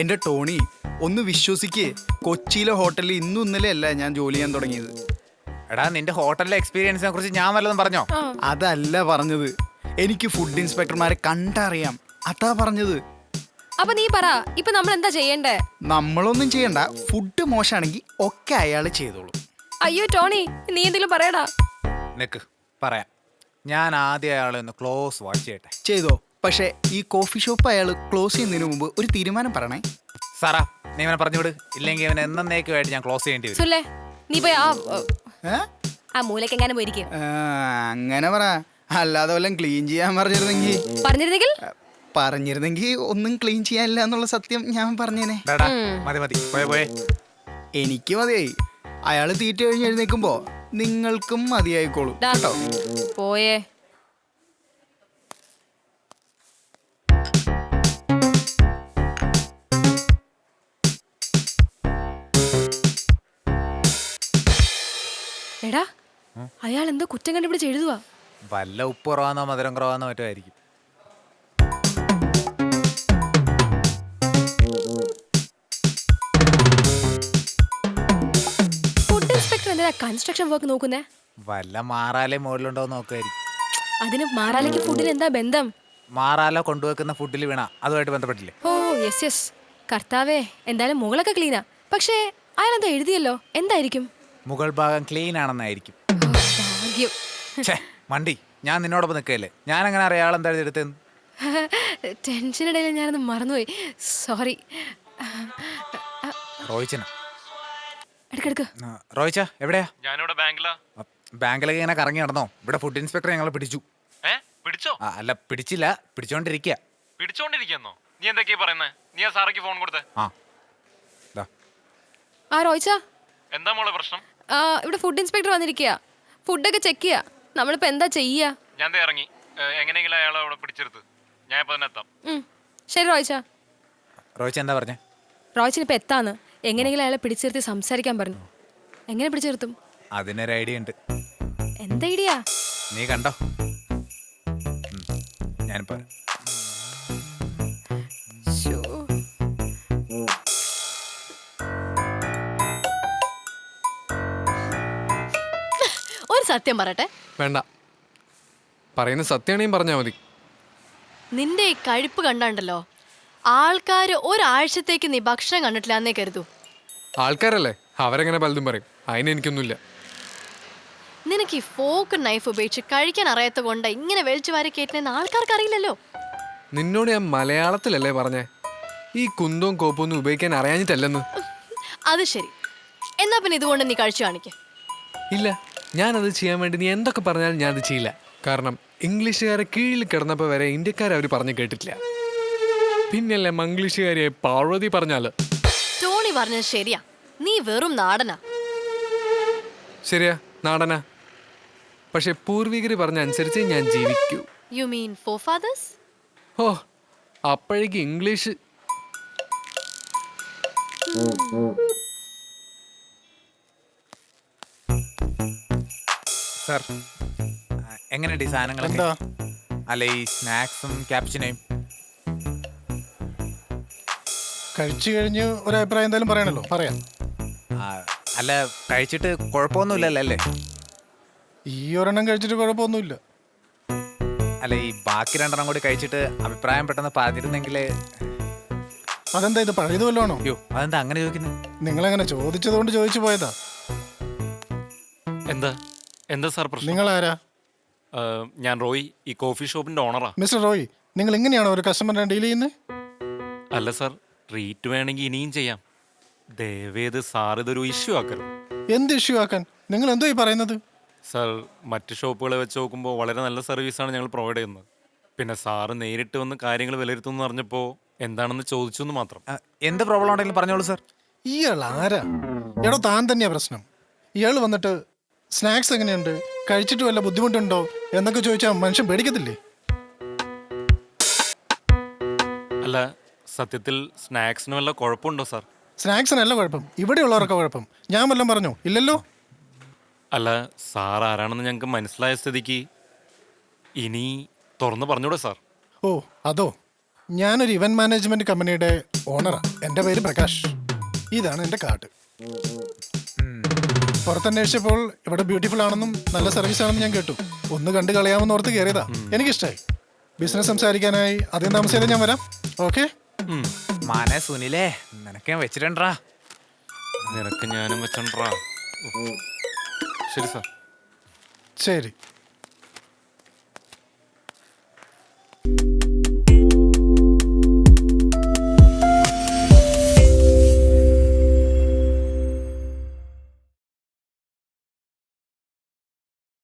എൻ്റെ ടോണി ഒന്ന് വിശ്വസിക്കേ, കൊച്ചിയിലെ ഹോട്ടലിൽ ഇന്നും ഇന്നലെ അല്ല ഞാൻ ജോലി ചെയ്യാൻ തുടങ്ങിയത്. എടാ നിന്റെ ഹോട്ടലിലെ എക്സ്പീരിയൻസിനെ കുറിച്ച് ഞാൻ വല്ലതും പറഞ്ഞോ? അതല്ല പറഞ്ഞത്, എനിക്ക് ഫുഡ് ഇൻസ്പെക്ടർമാരെ കണ്ടറിയാം, അതാ പറഞ്ഞത്. അപ്പൊ നീ പറ, ഇപ്പൊ നമ്മൾ എന്താ ചെയ്യണ്ടേ? നമ്മളൊന്നും ചെയ്യണ്ട, ഫുഡ് മോശമാണെങ്കിൽ ഒക്കെ അയാൾ ചെയ്തോളൂ. അയ്യോ ടോണി, നീ എന്തെങ്കിലും പറയടാ. നിക്ക് പറയാം. ഞാൻ ആദ്യം അയാളെ ഒന്ന് ക്ലോസ് വാച്ച് ചെയ്യട്ടെ. ചെയ്തോ, പക്ഷേ ഈ കോഫി ഷോപ്പ് അയാൾ ക്ലോസ് ചെയ്യുന്നതിന് മുമ്പ് ഒരു തീരുമാനം പറയണേ. സാറാ നീ ഇവനെ പറഞ്ഞുവിട്, ഇല്ലെങ്കിൽ ഇവനെ എന്നേക്കുമായിട്ട് ഞാൻ ക്ലോസ് ചെയ്യേണ്ടി വരും. സുല്ലേ, നീ പോയി ഏ? ആ മൂലക്കെങ്ങാനും പോയിരിക്കും. അങ്ങനെ പറ, അല്ലാതെ വല്ലതും ക്ലീൻ ചെയ്യാൻ പറഞ്ഞിരുന്നെങ്കിൽ ഒന്നും ക്ലീൻ ചെയ്യാനില്ല എന്നുള്ള സത്യം ഞാൻ പറഞ്ഞേനെ. മതി മതി, പോയേ. എനിക്ക് മതിയായി. അയാൾ തീറ്റ കഴിഞ്ഞ് എഴുന്നേക്കുമ്പോ നിങ്ങൾക്കും മതിയായിക്കോളൂ കേട്ടോ. പോയേ. എടാ, അയാൾ എന്തോ കുറ്റം കണ്ടുപിടിച്ച് എഴുതുവാ. വല്ല ഉപ്പ് കുറവാന്നോ മധുരം കുറവാന്നോ മറ്റോ ആയിരിക്കും. ഫുഡ് ഇൻസ്പെക്ടർ എന്തിനാ കൺസ്ട്രക്ഷൻ വർക്ക് നോക്കുന്നേ? വല്ല മാറാലെ മുകളിലുണ്ടോ നോക്കുമായിരിക്കും. അതിന് മാറാലേക്ക് ഫുഡിന് എന്താ ബന്ധം? മാറാല കൊണ്ടുവെക്കുന്ന ഫുഡിൽ വീണ അതുമായിട്ട് ബന്ധപ്പെട്ടില്ലേ? ഓ യെസ് യെസ്. കർത്താവേ, എന്തായാലും മുകളൊക്കെ ക്ലീനാ. പക്ഷേ അയാൾ എന്താ എഴുതിയല്ലോ, എന്തായിരിക്കും? മുകൾ ഭാഗം ക്ലീൻ ആണെന്നായിരിക്കും. ഭാഗ്യം. മണ്ടി, ഞാൻ നിന്നോടൊപ്പം നിൽക്കല്ലേ, ഞാൻ അങ്ങനെ അറിയാം എന്താ എഴുതിയെടുത്തെന്ന്. ടെൻഷനിടയിൽ ഞാനത് മറന്നുപോയി, സോറി. റോയിച്ചന എടുക്കെടുക്ക്. റോയിച്ച എവിടെയാ? ഞാനിവിടെ ബാങ്കിലാ. ബാങ്കിലൊക്കെ ഇങ്ങനെ കറങ്ങി നടന്നോ? ഇവിടെ ഫുഡ് ഇൻസ്പെക്ടർ ഞങ്ങളെ പിടിച്ചു. പിടിച്ചോ? അല്ല പിടിച്ചില്ല, പിടിച്ചോണ്ടിരിക്കുക. പിടിച്ചോണ്ടിരിക്കുന്നോ? നീ എന്തൊക്കെയാ പറയുന്നത്? നീ ആ സാറയ്ക്ക് ഫോൺ കൊടുത്തേ. ആ റോയിച്ച, എന്താ മോളെ പ്രശ്നം? ഇവിടെ ഫുഡ് ഇൻസ്പെക്ടർ വന്നിരിക്കുക. ഫുഡൊക്കെ ചെക്ക് ചെയ്യാ. നമ്മളിപ്പോ എന്താ ചെയ്യാ? ഞാൻ ഇറങ്ങി എങ്ങനെയെങ്കിലും അയാളെ അവിടെ പിടിച്ചെടുത്ത് ഞാൻ ഇപ്പൊ തന്നെ എത്താം. ശരി റോയിച്ച. റോയിച്ച എന്താ പറഞ്ഞേ? റോയിച്ചിനിപ്പോ എത്താന്ന്. എങ്ങനെയെങ്കിലും അയാളെ പിടിച്ചിരുത്തി സംസാരിക്കാൻ പറഞ്ഞു. എങ്ങനെ പിടിച്ചിരുത്തും? അതിനൊരു ഐഡിയ ഉണ്ട്. എന്താ ഐഡിയ? നീ കണ്ടോ, ഞാനിപ്പോ ഒരു സത്യം പറയട്ടെ. വേണ്ട, പറയുന്ന സത്യമാണെങ്കിൽ പറഞ്ഞാൽ മതി. നിന്റെ ഈ കഴിപ്പ് കണ്ടാണ്ടല്ലോ, ആൾക്കാർ ഒരാഴ്ചത്തേക്ക് നീ ഭക്ഷണം കണ്ടിട്ടില്ല എന്നേ കരുതൂ. ആൾക്കാരല്ലേ, അവരെങ്ങനെ പലതും പറയും, അതിനെനിക്കൊന്നുമില്ല. നിനക്ക് ഈ ഫോക്ക് നൈഫ് ഉപയോഗിച്ച് കഴിക്കാൻ അറിയാത്ത കൊണ്ട് ഇങ്ങനെ വെളിച്ചു വാരി കയറ്റുന്ന ആൾക്കാർക്ക് അറിയില്ലല്ലോ. നിന്നോട് ഞാൻ മലയാളത്തിലല്ലേ പറഞ്ഞേ, ഈ കുന്തവും കോപ്പൊന്നും ഉപയോഗിക്കാൻ അറിയാഞ്ഞിട്ടല്ലെന്ന്. അത് ശരി, എന്നാ പിന്നെ ഇതുകൊണ്ട് നീ കഴിച്ചു കാണിക്ക. ഇല്ല, ഞാനത് ചെയ്യാൻ വേണ്ടി നീ എന്തൊക്കെ പറഞ്ഞാലും ഞാനത് ചെയ്യില്ല. കാരണം ഇംഗ്ലീഷുകാരെ കീഴിൽ കിടന്നപ്പോൾ വരെ ഇന്ത്യക്കാരെ അവർ പറഞ്ഞു കേട്ടിട്ടില്ല. പിന്നല്ലേ മംഗ്ലീഷുകാരിയെ പാർവതി പറഞ്ഞാല്. ടോണി പറഞ്ഞത് ശരിയാ, നീ വെറും നാടനാ. ശരിയാ, നാടനാ. പക്ഷെ പൂർവികര് പറഞ്ഞ അനുസരിച്ച് ഞാൻ ജീവിക്കൂ. You mean ഫോർഫാദേഴ്സ്? ഓ, അപ്പോഴേക്ക് ഇംഗ്ലീഷ്. സാർ എങ്ങനെയുണ്ട് ഈ സാധനങ്ങളൊക്കെ? അല്ല ഈ സ്നാക്സും ക്യാപ്ചിനയും കഴിച്ചു കഴിഞ്ഞ് ഒരഭിപ്രായം എന്തായാലും പറയണല്ലോ, പറയാം. അല്ല കഴിച്ചിട്ട് കുഴപ്പമൊന്നുമില്ലല്ലോ അല്ലേ? ഈ ഒരെണ്ണം കഴിച്ചിട്ട് കുഴപ്പമൊന്നുമില്ല. അല്ല ഈ ബാക്കി രണ്ടെണ്ണം കൂടി കഴിച്ചിട്ട് അഭിപ്രായം പെട്ടെന്ന് പറഞ്ഞിരുന്നെങ്കിൽ. അതെന്താ, ഇത് പഴയത് വല്ലതാണോ? അയ്യോ, അതെന്താ അങ്ങനെ ചോദിക്കുന്നത്? നിങ്ങളെങ്ങനെ ചോദിച്ചത് കൊണ്ട് ചോദിച്ചു പോയതാ. എന്താ സാർ പ്രശ്നം? നിങ്ങൾ ആരാ? ഞാൻ റോയ്, ഈ കോഫി ഷോപ്പിന്റെ ഓണറാ. മിസ്റ്റർ റോയ്, നിങ്ങൾ എങ്ങനെയാണോ ഒരു കസ്റ്റമറിനെ ഡീൽ ചെയ്യുന്നത്? അല്ല സാർ, ട്രീറ്റ് വേണമെങ്കിൽ ഇനിയും ചെയ്യാം. ദയവേത് സാർ ഇതൊരു ഇഷ്യൂ ആക്കരുത്. എന്ത് ഇഷ്യൂ ആക്കാൻ? നിങ്ങൾ എന്തോ ഈ പറയുന്നത്? സാർ, മറ്റ് ഷോപ്പുകളെ വെച്ച് നോക്കുമ്പോൾ വളരെ നല്ല സർവീസാണ് ഞങ്ങൾ പ്രൊവൈഡ് ചെയ്യുന്നത്. പിന്നെ സാറ് നേരിട്ട് വന്ന് കാര്യങ്ങൾ വിലയിരുത്തുമെന്ന് പറഞ്ഞപ്പോൾ എന്താണെന്ന് ചോദിച്ചു എന്ന് മാത്രം. എന്ത് പ്രോബ്ലം ഉണ്ടെങ്കിലും പറഞ്ഞോളൂ സാർ. ഇയാൾ ആരാ? എടോ, താൻ തന്നെയാ പ്രശ്നം. ഇയാൾ വന്നിട്ട് സ്നാക്സ് എങ്ങനെയുണ്ട്, കഴിച്ചിട്ട് വല്ല ബുദ്ധിമുട്ടുണ്ടോ എന്നൊക്കെ ചോദിച്ചാൽ മനുഷ്യൻ പേടിക്കത്തില്ലേ? അല്ല, സത്യത്തിൽ സ്നാക്സിന് വല്ല കുഴപ്പമുണ്ടോ സാർ? സ്നാക്സിനല്ല കുഴപ്പം, ഇവിടെയുള്ളവരൊക്കെ കുഴപ്പം. ഞാൻ വല്ലതും പറഞ്ഞോ? ഇല്ലല്ലോ. അല്ല, സാർ ആരാണെന്ന് ഞങ്ങൾക്ക് മനസ്സിലായ സ്ഥിതിക്ക് ഇനി തുറന്ന് പറഞ്ഞൂടെ സാർ? ഓ അതോ, ഞാനൊരു ഇവന്റ് മാനേജ്മെന്റ് കമ്പനിയുടെ ഓണറാണ്. എൻ്റെ പേര് പ്രകാശ്. ഇതാണ് എൻ്റെ കാർഡ്. പുറത്തന്വേഷിച്ചപ്പോൾ ഇവിടെ ബ്യൂട്ടിഫുൾ ആണെന്നും നല്ല സർവീസ് ആണെന്നും ഞാൻ കേട്ടു. ഒന്ന് കണ്ടു കളയാമെന്ന് ഓർത്ത് കയറിയതാ. എനിക്കിഷ്ടമായി. ബിസിനസ് സംസാരിക്കാനായി അധികം താമസിയാതെ ഞാൻ വരാം. ഓക്കെ? മാനെ സുനിലേ, നിനക്ക് ഞാൻ വെച്ചിട്ടുണ്ടാ. നിനക്ക് ഞാനും വെച്ചോണ്ടാ. ശരി സാർ. ശരി.